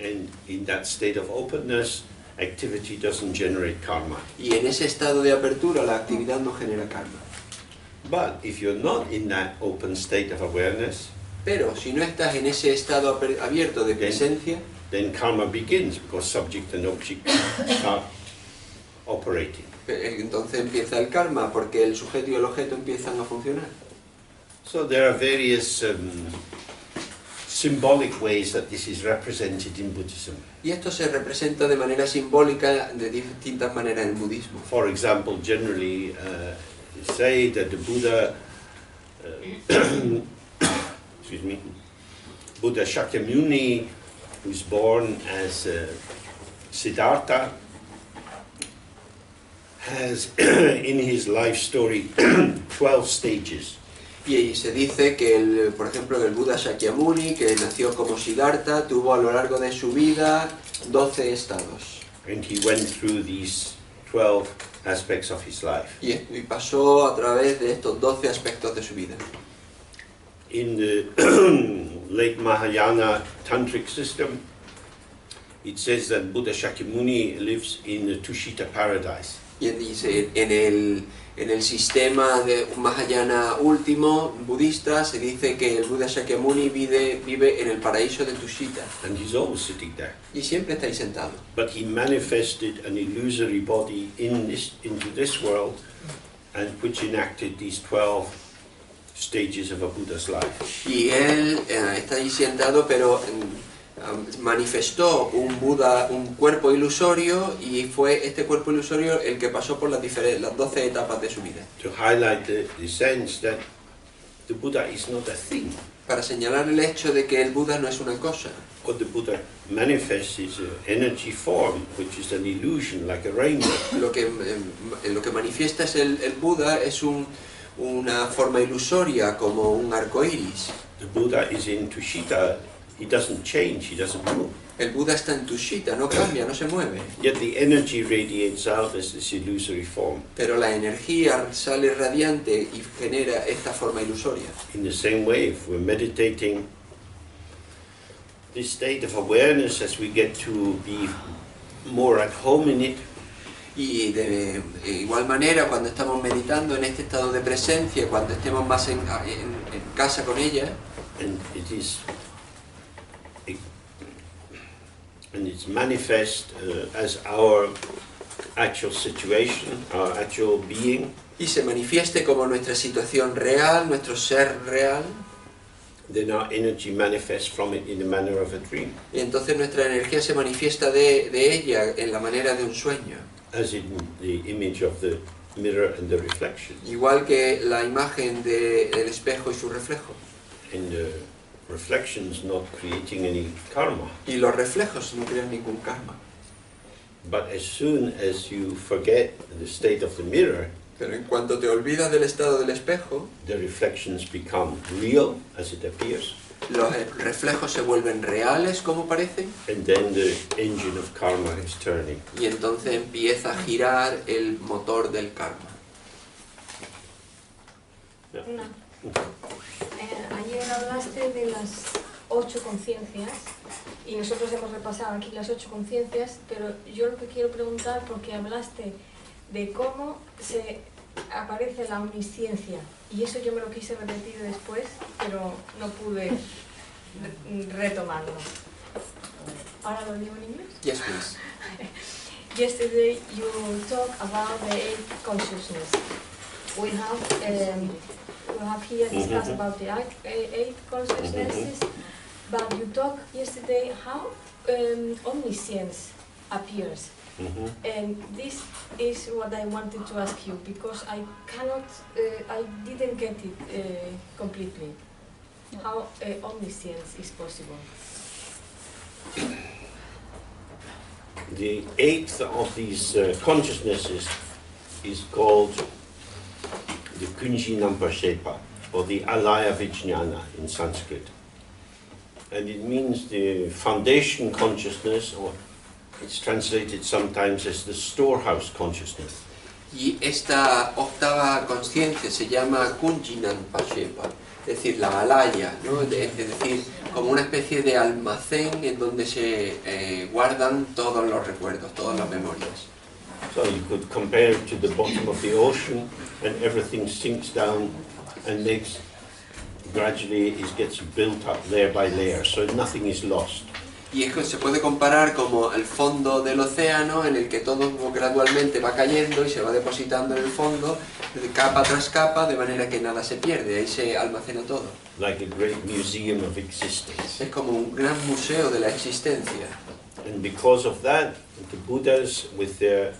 And in that state of openness, activity doesn't generate karma. Y en ese estado de apertura la actividad no genera karma. But if you're not in that open state of awareness, Pero si no estás en ese estado abierto de presencia, then karma begins because subject and object start operating. entonces empieza el karma porque el sujeto y el objeto empiezan a funcionar. So there are various symbolic ways that this is represented in Buddhism. Y esto se representa de manera simbólica de distintas maneras en el budismo. For example, generally say that the Buddha, excuse me, Buddha Shakyamuni, who's born as Siddhartha, has in his life story 12 stages. Y se dice que, por ejemplo, el Buda Shakyamuni, que nació como Siddhartha, tuvo a lo largo de su vida 12 estados. And he went through these 12 aspects of his life. Y pasó a través de estos 12 aspectos de su vida. In the late Mahayana Tantric system, it says that Buddha Shakyamuni lives in the Tushita paradise. Y dice, en el sistema de Mahayana último, budista, se dice que el Buda Shakyamuni vive en el paraíso de Tushita. And he's always sitting there. Y siempre está ahí sentado. But he manifested an illusory body into this world, and which enacted these 12 stages of a Buddha's life. Y él está ahí sentado, pero manifestó un Buda, un cuerpo ilusorio, y fue este cuerpo ilusorio el que pasó por las 12 etapas de su vida. To highlight the sense that the Buddha is not a thing. Para señalar el hecho de que el Buda no es una cosa. What the Buddha manifests is an energy form, which is an illusion, like a rainbow. Lo que manifiesta es el Buda es una forma ilusoria como un arco iris. The Buddha is in Tushita. He doesn't change, he doesn't move. El Buda está en Tushita, no cambia, no se mueve. Yet the energy radiates out as this illusory form. Pero la energía sale radiante y genera esta forma ilusoria. In the same way, if we're meditating, this state of awareness, as we get to be more at home in it, Y de igual manera, cuando estamos meditando en este estado de presencia, cuando estemos más en casa con ella, and it's manifest as our actual situation, our actual being, y se manifieste como nuestra situación real, nuestro ser real, then our energy manifests from it in the manner of a dream, y entonces nuestra energía se manifiesta de ella en la manera de un sueño. as in the image of the mirror and the reflection. Igual que la imagen del espejo y su reflejo. And the reflections not creating any karma. Y los reflejos no crean ningún karma. But as soon as you forget the state of the mirror, Pero en cuanto te olvidas del estado del espejo, the reflections become real as it appears, los reflejos se vuelven reales como parecen, and then the engine of karma is turning. y entonces empieza a girar el motor del karma. Ayer hablaste de las 8 conciencias y nosotros hemos repasado aquí las 8 conciencias, pero yo lo que quiero preguntar, porque hablaste de cómo se aparece la omnisciencia, y eso yo me lo quise repetir después, pero no pude retomarlo. ¿Ahora lo digo en inglés? Yes, please. Yesterday you talked about the 8 consciousness. We have here discussed about the 8 consciousnesses, but you talked yesterday how omniscience appears. And this is what I wanted to ask you, because I didn't get it completely. How omniscience is possible? The eighth of these consciousnesses is called the Kunjinampashepa, or the Alaya Vijnana in Sanskrit. And it means the foundation consciousness, or it's translated sometimes as the storehouse consciousness. Y esta octava conciencia se llama Kunjinampashepa, es decir, la alaya, ¿no? Es decir, como una especie de almacén en donde se guardan todos los recuerdos, todas las memorias. So you could compare it to the bottom of the ocean, and everything sinks down and gradually it gets built up layer by layer, so nothing is lost. Y es que se puede comparar como el fondo del océano, en el que todo gradualmente va cayendo y se va depositando en el fondo, capa tras capa, de manera que nada se pierde, ahí se almacena todo. Like a great museum of existence. Es como un gran museo de la existencia. And because of that, the Buddhas, with their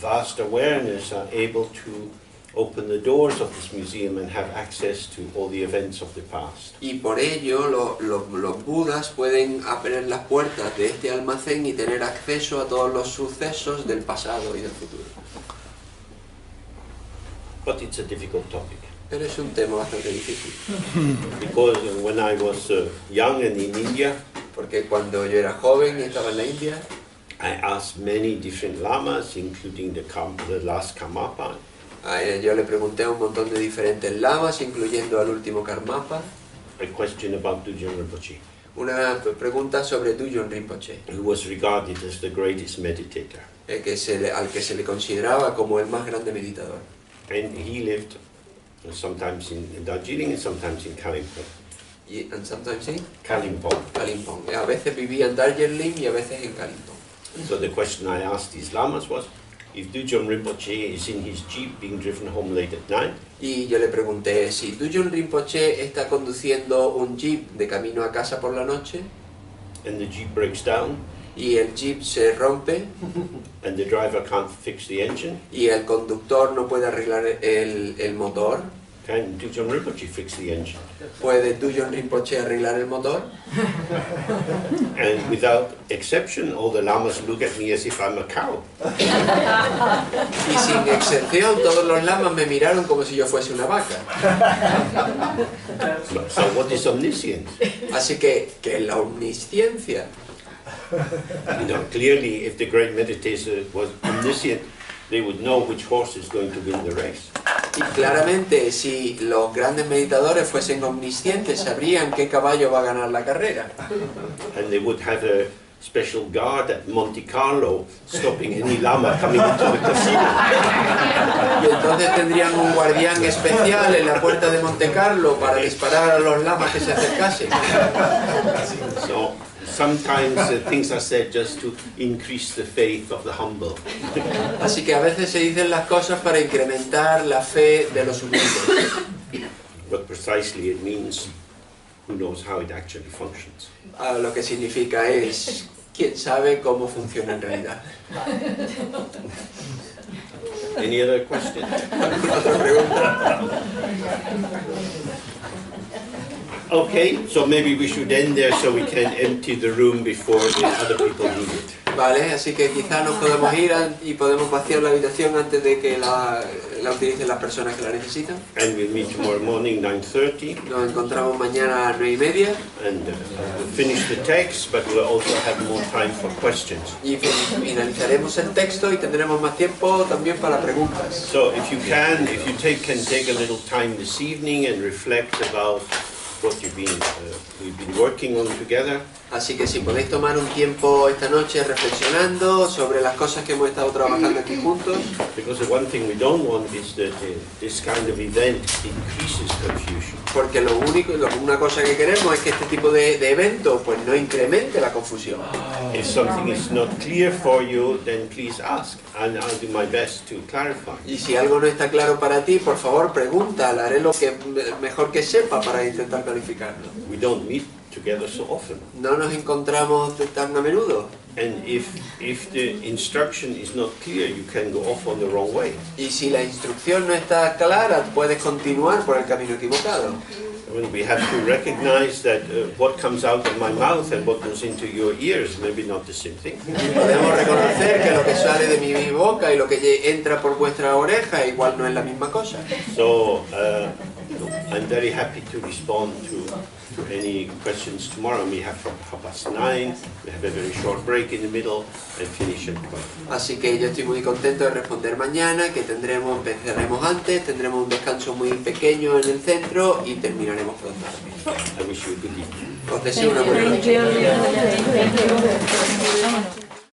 vast awareness, are able to open the doors of this museum and have access to all the events of the past. Y por ello los budas pueden abrir las puertas de este almacén y tener acceso a todos los sucesos del pasado y del futuro. But it's a difficult topic. Pero es un tema bastante difícil. Because when I was young and in India, Porque cuando yo era joven y estaba en la India, I asked many different lamas, including the last Karmapa, yo le pregunté a un montón de diferentes lamas, incluyendo al último Karmapa, a question about Dzogchen Rinpoche, una pregunta sobre Dzogchen Rinpoche, who was regarded as the greatest meditator. al que se le consideraba como el más grande meditador. And he lived sometimes in Darjeeling and sometimes in Kalimpong. And sometimes in Kalimpong. Kalimpong. A veces vivía en Darjeeling y a veces en Kalimpong. So the question I asked these lamas was, if Dzogchen Rinpoche is in his jeep being driven home late at night, Y yo le pregunté, si Dzogchen Rinpoche está conduciendo un jeep de camino a casa por la noche and the jeep breaks down, y el jeep se rompe and the driver can't fix the engine, y el conductor no puede arreglar el motor, Can Dzogchen Rinpoche fix the engine? ¿Puede Dzogchen Rinpoche arreglar el motor? And without exception, all the lamas look at me as if I'm a cow. Y sin excepción, todos los lamas me miraron como si yo fuese una vaca. So what is omniscience? Así que, ¿qué es la omnisciencia? You know, clearly, if the great meditator was omniscient, they would know which horse is going to win the race. Y claramente, si los grandes meditadores fuesen omniscientes, sabrían qué caballo va a ganar la carrera. And they would have a special guard at Monte Carlo stopping any lama coming into the casino. Y entonces tendrían un guardián especial en la puerta de Monte Carlo para disparar a los lamas que se acercasen. So sometimes things are said just to increase the faith of the humble. Así que a veces se dicen las cosas para incrementar la fe de los humildes. But precisely it means who knows how it actually functions. Lo que significa es, ¿quién sabe cómo funciona en realidad? Any other questions? Otra pregunta. Okay, so maybe we should end there so we can empty the room before the other people need it. Vale, así que quizás nos podemos ir y podemos vaciar la habitación antes de que la utilicen las personas que la necesitan. And we'll meet tomorrow morning, 9:30. Nos encontramos mañana a las 9:30 And we'll finish the text, but we'll also have more time for questions. y finalizaremos el texto y tendremos más tiempo también para preguntas. So if you can take a little time this evening and reflect about what we've been working on together. Así que si podéis tomar un tiempo esta noche reflexionando sobre las cosas que hemos estado trabajando aquí juntos. Because the one thing we don't want is that this kind of event increases confusion. Porque una cosa que queremos es que este tipo de evento pues no incremente la confusión. If something is not clear for you, then please ask, and I'll do my best to clarify. Y si algo no está claro para ti, por favor pregunta, haré lo que mejor que sepa para intentar clarificarlo. We don't meet together so often. No nos encontramos tan a menudo. And if the instruction is not clear, you can go off on the wrong way. Y si la instrucción no está clara, puedes continuar por el camino equivocado. We have to recognize that what comes out of my mouth and what goes into your ears may be not the same thing. Podemos reconocer que lo que sale de mi boca y lo que entra por vuestra oreja igual no es la misma cosa. So I'm very happy to respond to any questions tomorrow. We have from 9:30, we have a very short break in the middle and finish at 12. Así que yo estoy muy contento de responder mañana, que empezaremos antes, tendremos un descanso muy pequeño en el centro y terminaremos pronto. I wish you a good evening. Os deseo una buena noche.